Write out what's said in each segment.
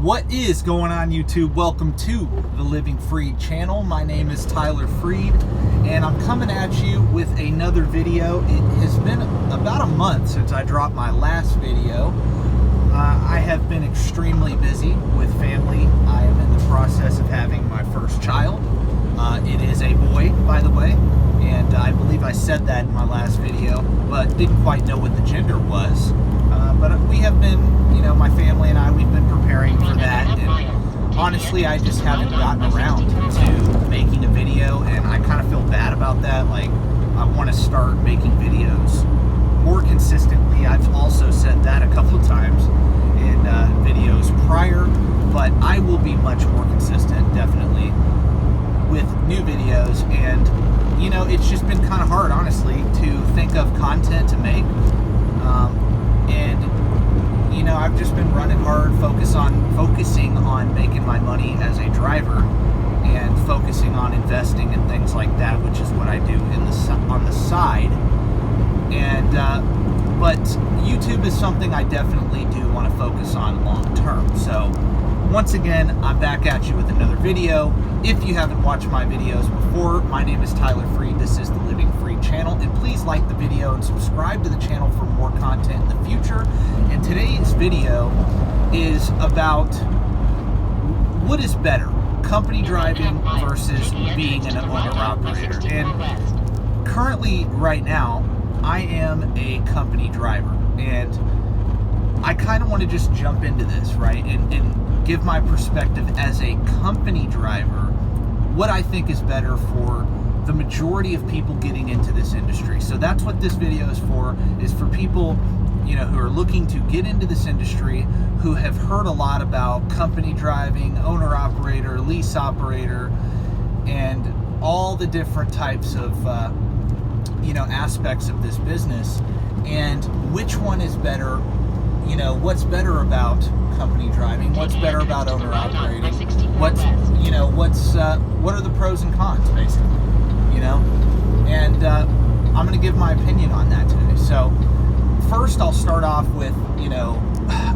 What is going on, YouTube? Welcome to the Living Freed channel. My name is Tyler Freed, and I'm coming at you with another video. It has been about a month since I dropped my last video. I have been extremely busy with family. I am in the process of having my first child. It is a boy, by the way, and I believe I said that in my last video, but didn't quite know what the gender was. But we have been, my family and I, we've been preparing for that, and honestly, I just haven't gotten around to making a video, and I kind of feel bad about that. Like, I want to start making videos more consistently. I've also said that a couple of times in videos prior, but I will be much more consistent, definitely, with new videos. And it's just been kind of hard, honestly, to think of content to make. I've just been running hard, focusing on making my money as a driver, and focusing on investing and things like that, which is what I do on the side. And but YouTube is something I definitely do want to focus on long term. So once again, I'm back at you with another video. If you haven't watched my videos before, my name is Tyler Freed. This is the Living Freed channel, and please like the video and subscribe to the channel for more content in the future. And today's video is about what is better, company driving versus being an owner-operator. And currently, right now, I am a company driver, and I kind of want to just jump into this, right, and give my perspective as a company driver, what I think is better for the majority of people getting into this industry. So that's what this video is for people, who are looking to get into this industry, who have heard a lot about company driving, owner-operator, lease operator, and all the different types of, aspects of this business, and which one is better. What's better about company driving? What's better about owner operating? What are the pros and cons, basically? And I'm going to give my opinion on that today. So first, I'll start off with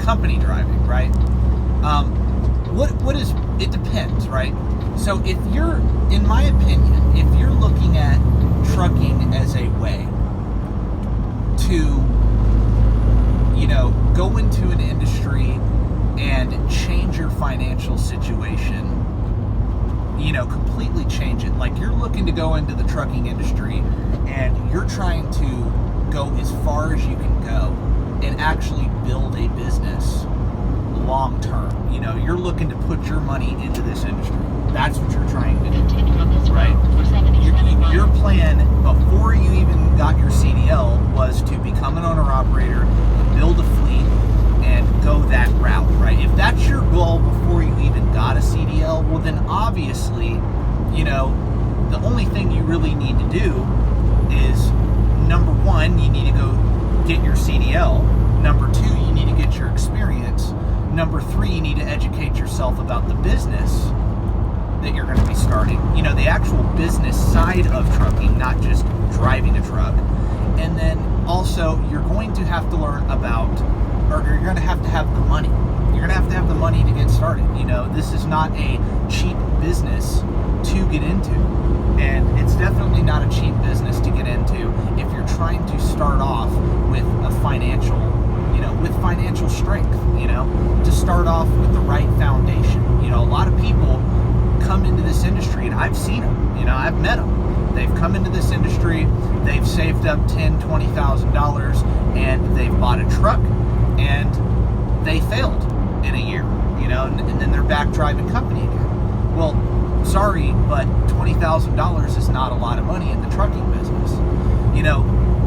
company driving, right? It depends, right? So if you're, in my opinion, if you're looking at trucking as a way to go into an industry and change your financial situation, completely change it. Like, you're looking to go into the trucking industry and you're trying to go as far as you can go and actually build a business long term. You're looking to put your money into this industry. That's what you're trying to do, right? Your plan before you even got your CDL was to become an owner-operator, build a fleet, and go that route, right? If that's your goal before you even got a CDL, well, then obviously, the only thing you really need to do is, number one, you need to go get your CDL. Number two, you need to get your experience. Number three, you need to educate yourself about the business that you're going to be starting. The actual business side of trucking, not just driving a truck. And then also, you're going to have to learn about, or you're going to have the money. You're going to have the money to get started. This is not a cheap business to get into. And it's definitely not a cheap business to get into if you're trying to start off with a financial, with financial strength, to start off with the right foundation. A lot of people come into this industry, and I've seen them, I've met them. They've come into this industry, they've saved up $10,000, $20,000, and they've bought a truck, and they failed in a year, and then they're back driving company again. Well, sorry, but $20,000 is not a lot of money in the trucking business,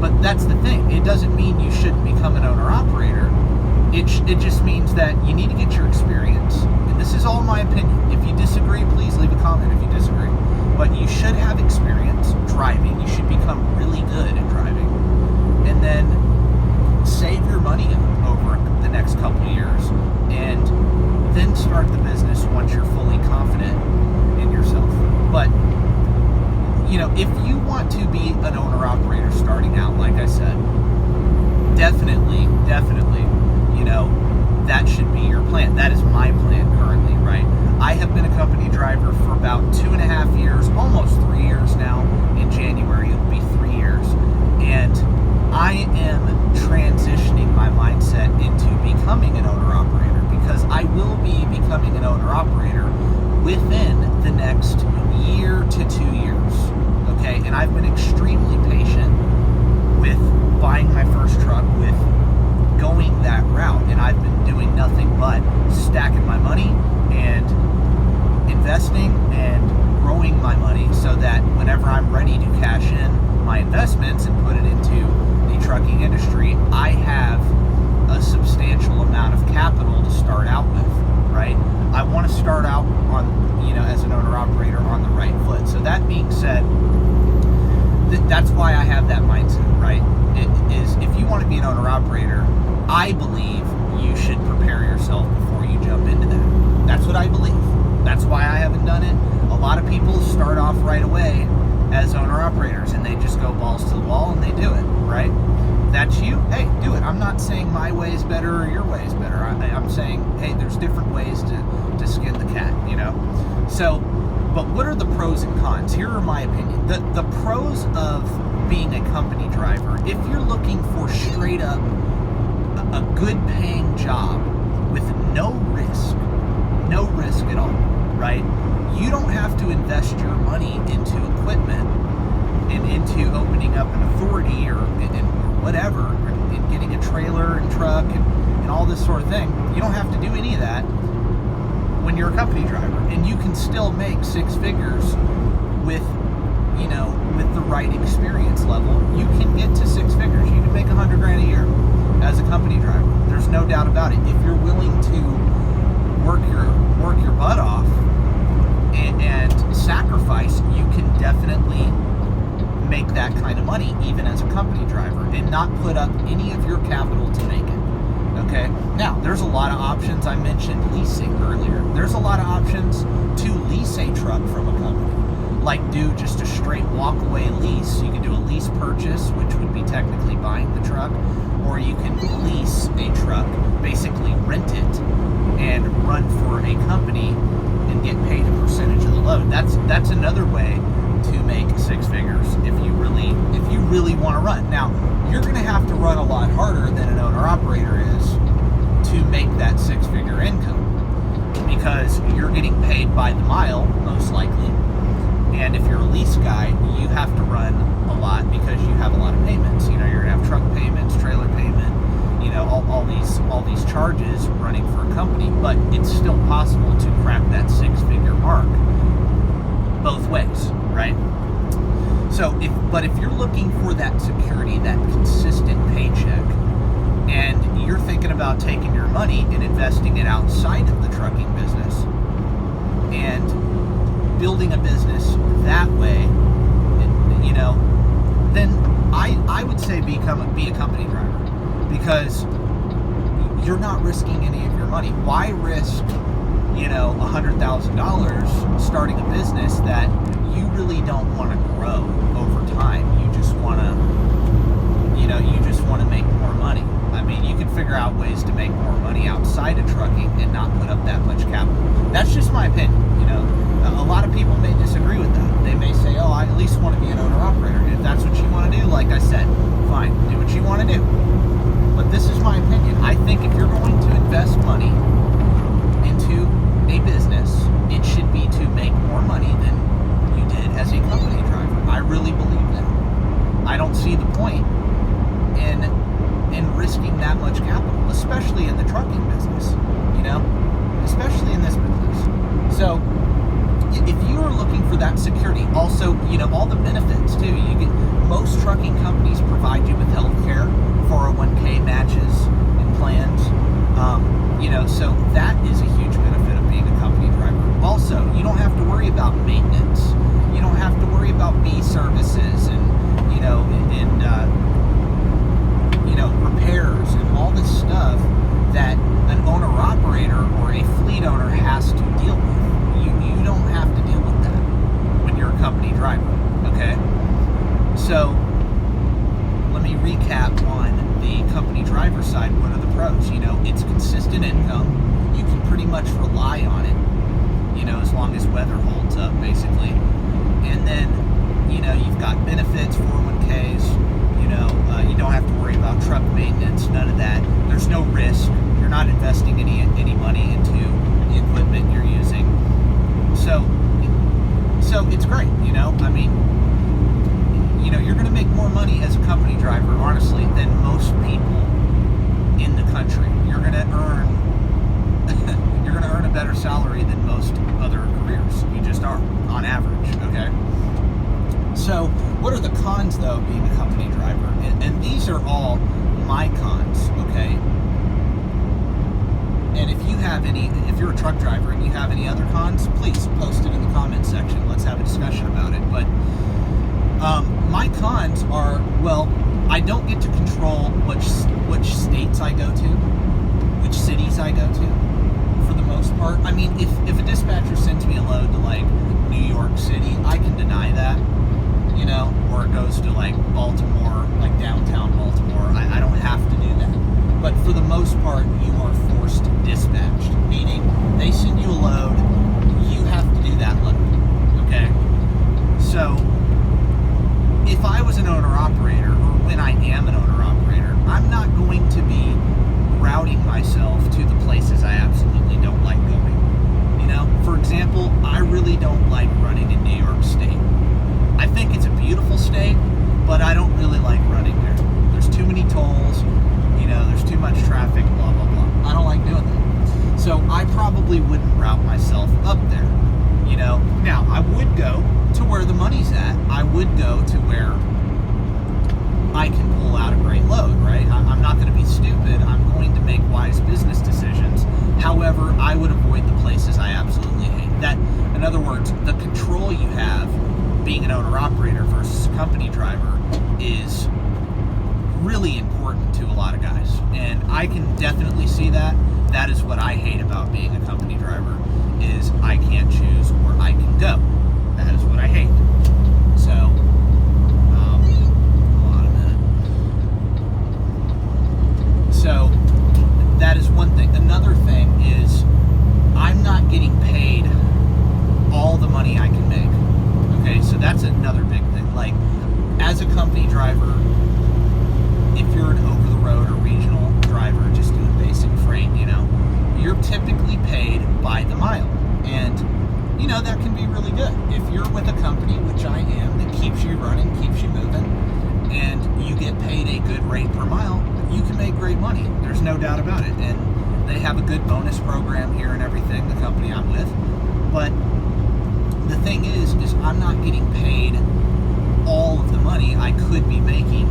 but that's the thing. It doesn't mean you shouldn't become an owner-operator. It just means that you need to get your experience. And this is all my opinion. If you disagree, please leave a comment if you disagree. But you should have experience driving. You should become really good at driving. And then save your money over the next couple of years. And then start the business once you're fully confident in yourself. But, if you want to be an owner-operator starting out, like I said, definitely, that should be your plan. That is my plan currently, right? I have been a company driver for about 2.5 years, almost 3 years now. In January, it'll be 3 years. And I am transitioning my mindset into becoming an owner-operator, because I will be becoming an owner-operator within the next year to 2 years, okay? And I've been extremely patient with buying my first truck, with going that route, and I've been doing nothing but stacking my money and investing and growing my money, so that whenever I'm ready to cash in my investments and put it into the trucking industry, I have a substantial amount of capital to start out with, right? I want to start out on, as an owner-operator on the right foot. So that being said, that's why I have that mindset, right? It is, if you want to be an owner-operator, I believe you should prepare yourself before you jump into that. That's what I believe. That's why I haven't done it. A lot of people start off right away as owner-operators, and they just go balls to the wall and they do it, right? That's you, hey, do it. I'm not saying my way is better or your way is better. I'm saying, hey, there's different ways to skin the cat, So, but what are the pros and cons? Here are my opinion. The pros of being a company driver, if you're looking for straight up a good paying job with no risk at all, right? You don't have to invest your money into equipment and into opening up an authority or whatever, and getting a trailer and truck and all this sort of thing. You don't have to do any of that when you're a company driver, and you can still make 6 figures with the right experience level. You can get to 6 figures. You can make $100,000 a year as a company driver. There's no doubt about it. If you're willing to work your butt off and sacrifice, you can definitely make that kind of money even as a company driver, and not put up any of your capital to make it. Okay, now there's a lot of options. I mentioned leasing earlier. There's a lot of options to lease a truck from a company, like do just a straight walk away lease. You can do a lease purchase, which would be technically buying the truck, or you can lease a truck, basically rent it and run for a company and get paid a percentage of the load. That's another way to make 6 figures if you really want to run. Now, you're going to have to run a lot harder than an owner-operator is to make that 6-figure income, because you're getting paid by the mile, most likely. And if you're a lease guy, you have to run a lot because you have a lot of payments. You're going to have truck payments, trailer payment, all these charges running for a company. But it's still possible to crack that 6-figure mark both ways, right? So if you're looking for that security, that consistent paycheck, and you're thinking about taking your money and investing it outside of the trucking business and building a business that way, then I would say be a company driver, because you're not risking any of your money. Why risk, $100,000 starting a business that you really don't want to grow over time? You just want to make more money. I mean, you can figure out ways to make more money outside of trucking and not put up that much capital. That's just my opinion. A lot of people may disagree with that. They may say, oh, I at least want to be an owner-operator. If that's what you want to do, like I said, fine, do what you want to do. But this is my opinion. I think if you're going to invest money into a business, it should be to make more money than you did as a company driver. I really believe that. I don't see the point in risking that much capital, especially in the trucking business, especially in this business. So if you are looking for that security, also, all the benefits too, most trucking companies provide you with health care, 401k matches and plans, so that is a huge benefit of being a company driver. Also, you don't have to worry about maintenance. You don't have to worry about B services and repairs and all this stuff that an owner-operator or a fleet owner has to deal with. You don't have to deal with that when you're a company driver, okay? So, let me recap on the company driver side. What are the pros? It's consistent income. You pretty much rely on it, as long as weather holds up, basically. And then, you've got benefits, 401ks, you don't have to worry about truck maintenance, none of that. There's no risk. You're not investing any money into the equipment you're using. So it's great, you're going to make more money as a company driver, honestly, than most people in the country. You're going to earn a better salary than most other careers. You just are, on average, okay? So what are the cons, though, of being a company driver? And these are all my cons, okay? And if you're a truck driver and you have any other cons, please post it in the comments section. Let's have a discussion about it. But my cons are, well, I don't get to control which states I go to, which cities I go to, for the most part. I mean, if a dispatcher sends me a load to, like, New York City, I can deny that, or it goes to, like, Baltimore, like downtown Baltimore. I don't have to do that. But for the most part, you are forced dispatched, meaning they send you a load, you have to do that load, okay? So if I was an owner-operator, or when I am an owner-operator, I'm not going to be routing myself to the places I absolutely don't like going. For example, I really don't like running in New York State. I think it's a beautiful state, but I don't really like running there. There's too many tolls, there's too much traffic, blah, blah, blah. I don't like doing that. So I probably wouldn't route myself up there, Now, I would go to where the money's at. I would go to where I can pull out a great load, right? I'm not going to be stupid. I'm going to make wise business decisions. However, I would avoid the places I absolutely hate. That, in other words, the control you have being an owner-operator versus a company driver is really important to a lot of guys. And I can definitely see that. That is what I hate about being a company driver, is I can't choose where I can go. That is what I hate. So, hold on a minute. So, that is one thing. Another thing is, I'm not getting paid all the money I can make. Okay, so that's another big thing. Like, as a company driver, if you're an over-the-road or regional driver just doing basic freight, you're typically paid by the mile. And, that can be really good. If you're with a company, which I am, that keeps you running, keeps you moving, and you get paid a good rate per mile, you can make great money. There's no doubt about it. And they have a good bonus program here and everything, the company I'm with. But the thing is I'm not getting paid all of the money I could be making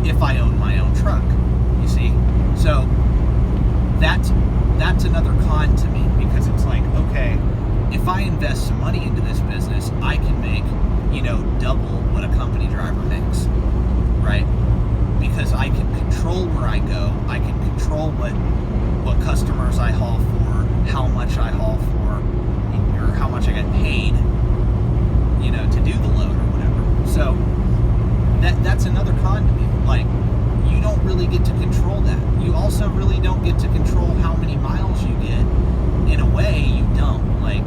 if I own my own truck, you see? So that's another con to me, because it's like, okay, if I invest some money into this business, I can make, double what a company driver makes, right? Because I can control where I go, I can control what customers I haul for, how much I haul for, or how much I get paid, to do the load or whatever. So that's another con to me. Like, you don't really get to control that. You also really don't get to control how many miles you get. In a way, you don't. Like,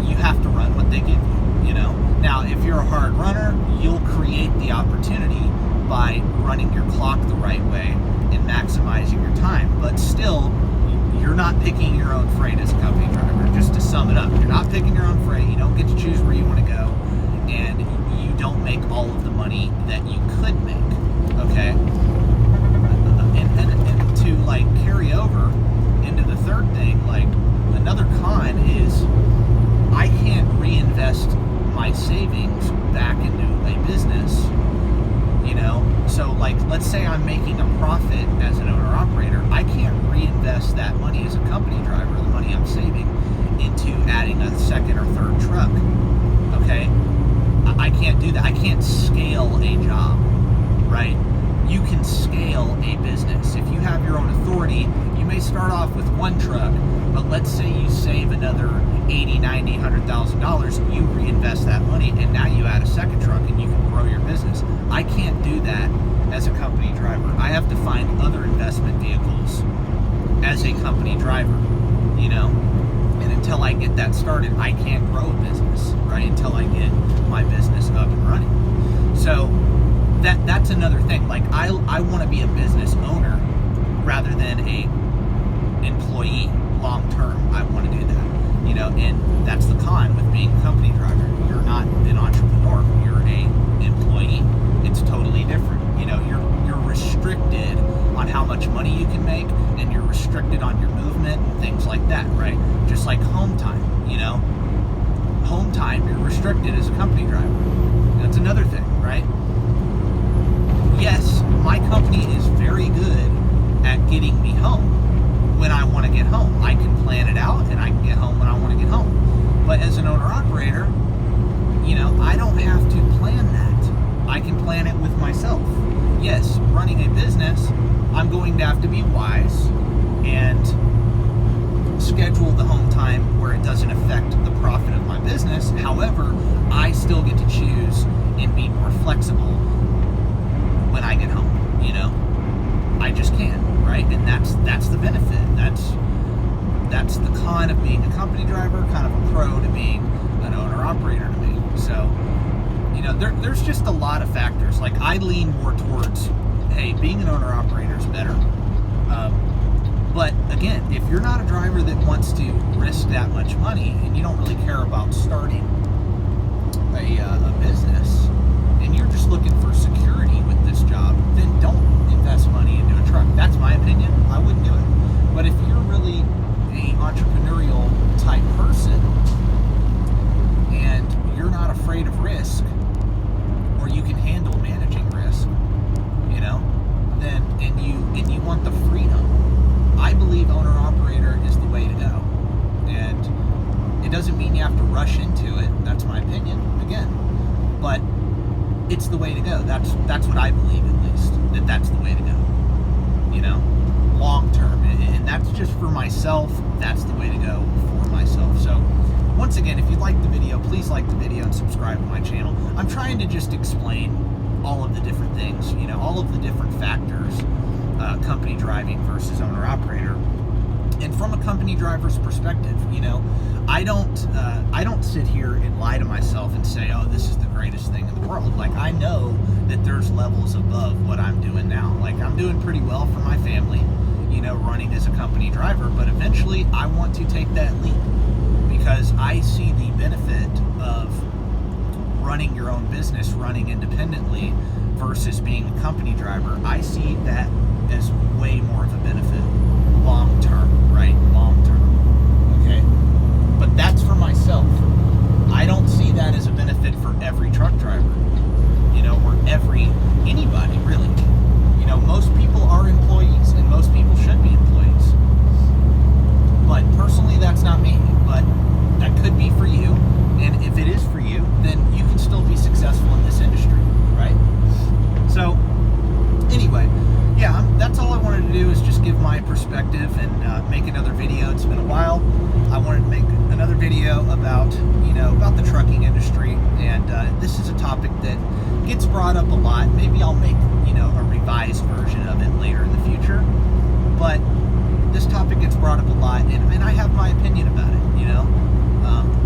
you have to run what they give you, Now, if you're a hard runner, you'll create the opportunity by running your clock the right way and maximizing your time. But still, you're not picking your own freight as a company driver. Just to sum it up, you're not picking your own freight. You don't get to choose where you want to go. And you don't make all of the money that you could make, okay? And to, like, carry over into the third thing, like, another con is I can't reinvest my savings back into a business, So, like, let's say I'm making a profit as an owner-operator. I can't reinvest that money as a company driver, the money I'm saving, into adding a second or third truck, okay? I can't do that. I can't scale a job, right? You can scale a business. If you have your own authority, you may start off with one truck, but let's say you save another $80,000, $90,000, $100,000, you reinvest that money, and now you add a second truck and you can grow your business. I can't do that as a company driver. I have to find other investment vehicles as a company driver, you know. And until I get that started, I can't grow a business, right? Until I get my business up and running. So that's another thing. Like I want to be a business owner rather than a employee long term. I want to do that, you know. And that's the con with being a company driver. You're not an entrepreneur. You're a employee. It's totally different. You know, you're restricted on how much money you can make, and you're restricted on your movement and things like that, right? Just like home time, you know. Home time, you're restricted as a company driver. That's another thing, right? Yes, my company is very good at getting me home when I want to get home. I can plan it out and I can get home when I want to get home. But as an owner-operator, you know, I don't have to plan that. I can plan it with myself. Yes, running a business, I'm going to have to be wise and schedule the home time where it doesn't affect the profit of my business. However, I still get to choose and be more flexible when I get home, you know. I just can, right? And that's the benefit. That's the con of being a company driver, kind of a pro to being an owner-operator to me. So, you know, there's just a lot of factors. Like, I lean more towards, hey, being an owner-operator is better. But again, if you're not a driver that wants to risk that much money and you don't really care about starting a business and you're just looking for security with this job, then don't invest money into a truck. That's my opinion. I wouldn't do it. But if you're really an entrepreneurial type person and you're not afraid of risk, or you can handle managing risk, you know, then and you want the freedom, I believe owner-operator is the way to go. And it doesn't mean you have to rush into it. That's my opinion, again. But it's the way to go. That's what I believe, at least. That's the way to go. You know? Long term. And that's just for myself. That's the way to go for myself. So, once again, if you like the video, please like the video and subscribe to my channel. I'm trying to just explain all of the different things, you know, all of the different factors. Company driving versus owner-operator, and from a company driver's perspective, you know, I don't sit here and lie to myself and say, oh, this is the greatest thing in the world. Like, I know that there's levels above what I'm doing now. Like, I'm doing pretty well for my family, you know, running as a company driver, but eventually I want to take that leap because I see the benefit of running your own business, running independently versus being a company driver. I see that as way more of a benefit long term, right? Long term. Okay? But that's for myself. I don't see that as a benefit for every truck driver, you know, or anybody really. You know, most people are employees and most people should be employees. But personally, that's not me. But that could be for you. And if it is for you, then you can still be successful in this industry, right? So, anyway, yeah, that's all I wanted to do is just give my perspective and make another video. It's been a while. I wanted to make another video about, you know, about the trucking industry, and this is a topic that gets brought up a lot. Maybe I'll make, you know, a revised version of it later in the future, but this topic gets brought up a lot, and I have my opinion about it, you know.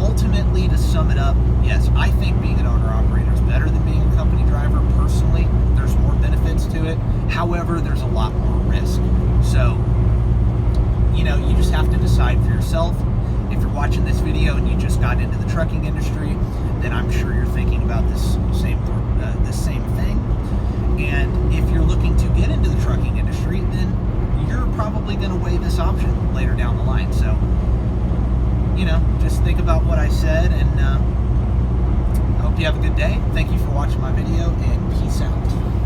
Ultimately, to sum it up, yes, I think being an owner-operator is better than being a company driver. Personally, there's more benefits to it. However, there's a lot more risk. So, you know, you just have to decide for yourself. If you're watching this video and you just got into the trucking industry, then I'm sure you're thinking about this same thing. And if you're looking to get into the trucking industry, then you're probably going to weigh this option later down the line. So, you know, just think about what I said, and I hope you have a good day. Thank you for watching my video, and peace out.